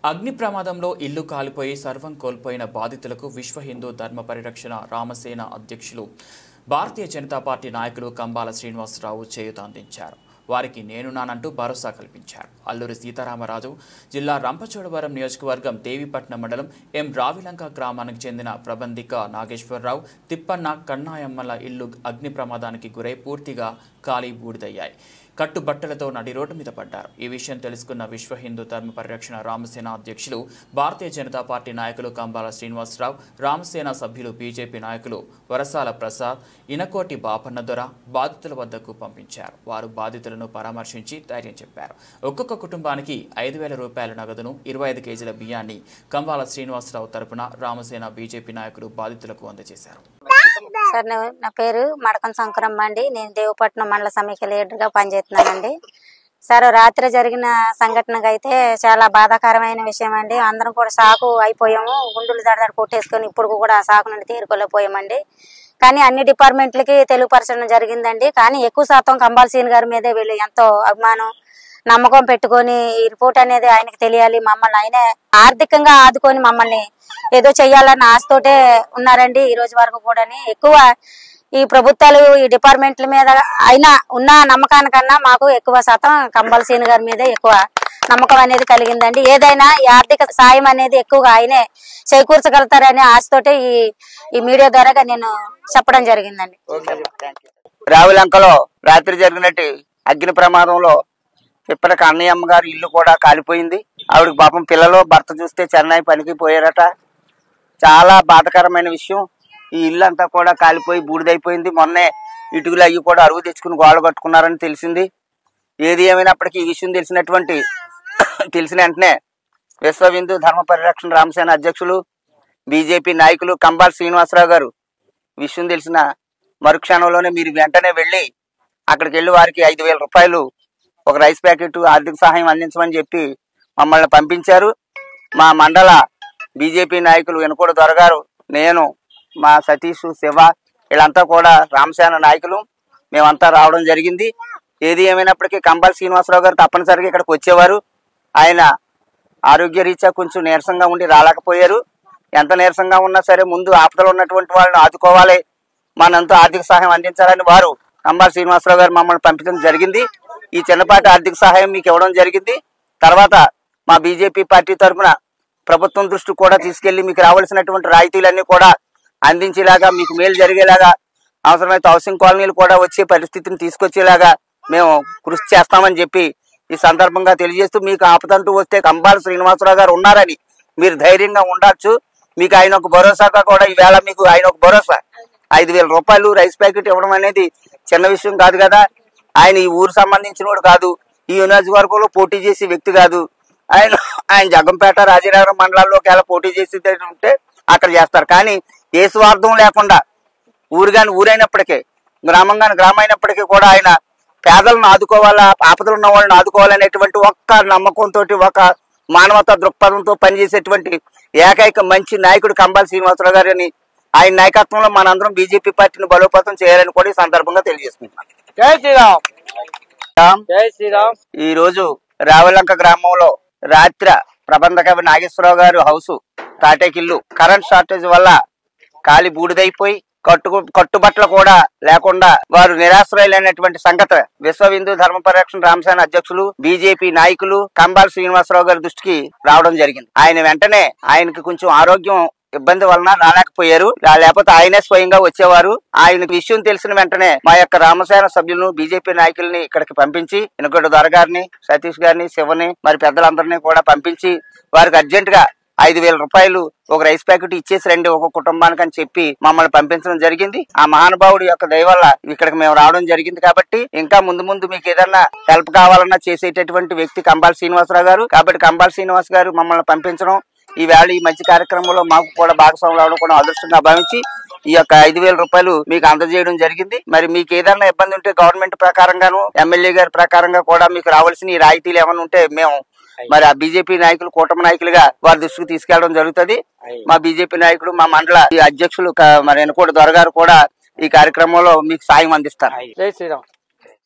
అగ్ని ప్రమాదంలో ఇల్లు కాలిపోయి సర్వం కోల్పోయిన బాధితులకు విశ్వ హిందూ ధర్మ పరిరక్షణ రామసేన అధ్యక్షులు భారతీయ జనతా పార్టీ నాయకులు కంబాల శ్రీనివాసరావు చేయూత అందించారు. వారికి నేనున్నానంటూ భరోసా కల్పించారు. అల్లూరి సీతారామరాజు జిల్లా రంపచోడవరం నియోజకవర్గం దేవీపట్నం మండలం ఎం రావిలంక గ్రామానికి చెందిన ప్రబంధిక నాగేశ్వరరావు, తిప్పన్న, కన్నాయమ్మల ఇల్లు అగ్ని ప్రమాదానికి గురై పూర్తిగా కాలి బూడిదయ్యాయి. కట్టుబట్టలతో నడి రోడ్డు మీద పడ్డారు. ఈ విషయం తెలుసుకున్న విశ్వ హిందూ ధర్మ పరిరక్షణ రామసేన అధ్యక్షులు భారతీయ జనతా పార్టీ నాయకులు కంబాల శ్రీనివాసరావు, రామసేన సభ్యులు బీజేపీ నాయకులు వరసాల ప్రసాద్, ఇనకోటి బాపన్న దొర బాధితుల వద్దకు పంపించారు. వారు బాధితులను పరామర్శించి ధైర్యం చెప్పారు. ఒక్కొక్క కుటుంబానికి 5,000 రూపాయల నగదును, 25 కేజీల బియ్యాన్ని కంబాల శ్రీనివాసరావు తరపున రామసేన బీజేపీ నాయకులు బాధితులకు అందజేశారు. సార్, నా పేరు మడకం శంకరమ్మ అండి. నేను దేవపట్నం మండల సమైక్య లీడర్గా పనిచేస్తున్నానండి. సార్, రాత్రి జరిగిన సంఘటనగా అయితే చాలా బాధాకరమైన విషయం అండి. అందరం కూడా షాకు అయిపోయాము. గుండెలు దడదడ కొట్టేసుకొని ఇప్పుడు కూడా ఆ షాకు నుండి తేరుకోలేకపోయామండి. కానీ అన్ని డిపార్ట్మెంట్లకి తెలుగుపరచడం జరిగిందండి. కానీ ఎక్కువ శాతం కంబాల శ్రీని గారి మీదే వీళ్ళు ఎంతో అభిమానం, నమ్మకం పెట్టుకొని ఈ రిపోర్ట్ అనేది ఆయనకి తెలియాలి, మమ్మల్ని ఆయనే ఆర్థికంగా ఆదుకొని మమ్మల్ని ఏదో చెయ్యాలన్న ఆశతోటే ఉన్నారండి ఈ రోజు వరకు కూడా. ఎక్కువ ఈ ప్రభుత్వాలు ఈ డిపార్ట్మెంట్ల మీద అయినా ఉన్న నమ్మకానికన్నా మాకు ఎక్కువ శాతం కంబాల శ్రీని గారి మీదే ఎక్కువ నమ్మకం అనేది కలిగిందండి. ఏదైనా ఈ ఆర్థిక సాయం అనేది ఎక్కువగా ఆయనే చేకూర్చగలుగుతారనే ఆశతోటే ఈ మీడియా ద్వారా నేను చెప్పడం జరిగిందండి. రావిలంకలో రాత్రి జరిగినట్టు అగ్ని ప్రమాదంలో ఇప్పటికి అన్నయ్యమ్మ గారు ఇల్లు కూడా కాలిపోయింది. ఆవిడకి పాపం పిల్లలు, భర్త చూస్తే చెన్నై పనికి పోయారట. చాలా బాధాకరమైన విషయం. ఈ ఇల్లు అంతా కూడా కాలిపోయి బూడిదైపోయింది. మొన్నే ఇటుకలు అయ్యి కూడా అరువు తెచ్చుకుని గోడ కట్టుకున్నారని తెలిసింది. ఏది ఏమైనప్పటికీ ఈ విషయం తెలిసిన వెంటనే విశ్వ హిందూ ధర్మ పరిరక్షణ రామసేన అధ్యక్షులు బీజేపీ నాయకులు కంబాల శ్రీనివాసరావు గారు విషయం తెలిసిన మరుక్షణంలోనే మీరు వెంటనే వెళ్ళి అక్కడికి వెళ్ళి వారికి 5,000 రూపాయలు ఒక రైస్ ప్యాకెట్ ఆర్థిక సహాయం అందించమని చెప్పి మమ్మల్ని పంపించారు. మా మండల బీజేపీ నాయకులు వెనుకోడ దొరగారు, నేను, మా సతీష్, శివ వీళ్ళంతా కూడా రామసేన నాయకులు మేమంతా రావడం జరిగింది. ఏది ఏమైనప్పటికీ కంబాల శ్రీనివాసరావు గారు తప్పనిసరిగా ఇక్కడికి వచ్చేవారు. ఆయన ఆరోగ్య రీత్యా కొంచెం నీరసంగా ఉండి రాలేకపోయారు. ఎంత నీరసంగా ఉన్నా సరే ముందు ఆపదలో ఉన్నటువంటి వాళ్ళని ఆదుకోవాలి, మనంతా ఆర్థిక సహాయం అందించాలని వారు కంబాల శ్రీనివాసరావు గారు మమ్మల్ని పంపించడం జరిగింది. ఈ చిన్నపాటి ఆర్థిక సహాయం మీకు ఇవ్వడం జరిగింది. తర్వాత మా బీజేపీ పార్టీ తరఫున ప్రభుత్వం దృష్టి కూడా తీసుకెళ్లి మీకు రావాల్సినటువంటి రాయితీలన్నీ కూడా అందించేలాగా, మీకు మేలు జరిగేలాగా, అవసరమైతే హౌసింగ్ కాలనీలు కూడా వచ్చే పరిస్థితిని తీసుకొచ్చేలాగా మేము కృషి చేస్తామని చెప్పి ఈ సందర్భంగా తెలియజేస్తూ, మీకు ఆపదంటూ వస్తే కంబాల శ్రీనివాసరావు గారు ఉన్నారని మీరు ధైర్యంగా ఉండొచ్చు. మీకు ఆయన ఒక భరోసాగా కూడా ఈవేళ మీకు ఆయన ఒక భరోసా 5,000 రూపాయలు రైస్ ప్యాకెట్ ఇవ్వడం అనేది చిన్న విషయం కాదు కదా. ఆయన ఈ ఊరు సంబంధించినోడు కాదు, ఈ నియోజకవర్గంలో పోటీ చేసే వ్యక్తి కాదు. ఆయన జగ్గంపేట, రాజనగరం మండలాల్లోకి ఎలా పోటీ చేసి ఉంటే అక్కడ చేస్తారు. కానీ ఏ స్వార్థం లేకుండా ఊరు కానీ ఊరైనప్పటికీ, గ్రామం కానీ గ్రామం అయినప్పటికీ కూడా ఆయన పేదలను ఆదుకోవాలా, ఆపదలు ఉన్న వాళ్ళని ఆదుకోవాలనేటువంటి ఒక్క నమ్మకంతో, ఒక మానవతా దృక్పథంతో పనిచేసేటువంటి ఏకైక మంచి నాయకుడు కంబాల శ్రీనివాసరావు గారు అని, ఆయన నాయకత్వంలో మనందరం బీజేపీ పార్టీని బలోపేతం చేయాలని కూడా ఈ సందర్భంగా తెలియజేస్తున్నాం. జై శ్రీరామ్. జై శ్రీరామ్. ఈ రోజు రావిలంక గ్రామంలో రాత్రి ప్రబంధక నాగేశ్వరరావు గారు హౌస్ తాటేకిల్లు కరెంట్ షార్టేజ్ వల్ల కాలి బూడిదైపోయి కట్టుబట్టలు కూడా లేకుండా వారు నిరాశ్రయులైనటువంటి సంగతి విశ్వ హిందూ ధర్మ పరిరక్షణ రామసేన అధ్యక్షులు బీజేపీ నాయకులు కంబాల శ్రీనివాసరావు గారి దృష్టికి రావడం జరిగింది. ఆయన వెంటనే ఆయనకి కొంచెం ఆరోగ్యం ఇబ్బంది వలన రాలేకపోయారు. లేకపోతే ఆయనే స్వయంగా వచ్చేవారు. ఆయనకు విషయం తెలిసిన వెంటనే మా యొక్క రామసేన సభ్యులను, బీజేపీ నాయకుల్ని ఇక్కడికి పంపించి, వెనుకొండ దొర గారిని, సతీష్ గారిని, శివని, మరి పెద్దలందరినీ కూడా పంపించి వారికి అర్జెంట్ గా 5,000 రూపాయలు ఒక రైస్ ప్యాకెట్ ఇచ్చేసి రండి ఒక కుటుంబానికి అని చెప్పి మమ్మల్ని పంపించడం జరిగింది. ఆ మహానుభావుడి యొక్క దయ వల్ల ఇక్కడికి మేము రావడం జరిగింది. కాబట్టి ఇంకా ముందు మీకు ఏదన్నా హెల్ప్ కావాలన్నా చేసేటటువంటి వ్యక్తి కంబాల శ్రీనివాసరావు గారు. కాబట్టి కంబాల శ్రీనివాస్ గారు మమ్మల్ని పంపించడం, ఈవేళ ఈ మంచి కార్యక్రమంలో మాకు కూడా భాగస్వాములు అవడం కూడా అదృష్టంగా భావించి ఈ యొక్క 5,000 రూపాయలు మీకు అందజేయడం జరిగింది. మరి మీకు ఏదైనా ఇబ్బంది ఉంటే గవర్నమెంట్ ప్రకారంగాను, ఎమ్మెల్యే గారి ప్రకారంగా కూడా మీకు రావాల్సిన ఈ రాయితీలు ఏమైనా ఉంటే మేము మరి ఆ బీజేపీ నాయకులు, కూటమి నాయకులుగా వారి దృష్టికి తీసుకెళ్లడం జరుగుతుంది. మా బీజేపీ నాయకుడు, మా మండల అధ్యక్షులు మరి వెనుకోట దొర గారు కూడా ఈ కార్యక్రమంలో మీకు సాయం అందిస్తారు. జై శ్రీరామ్.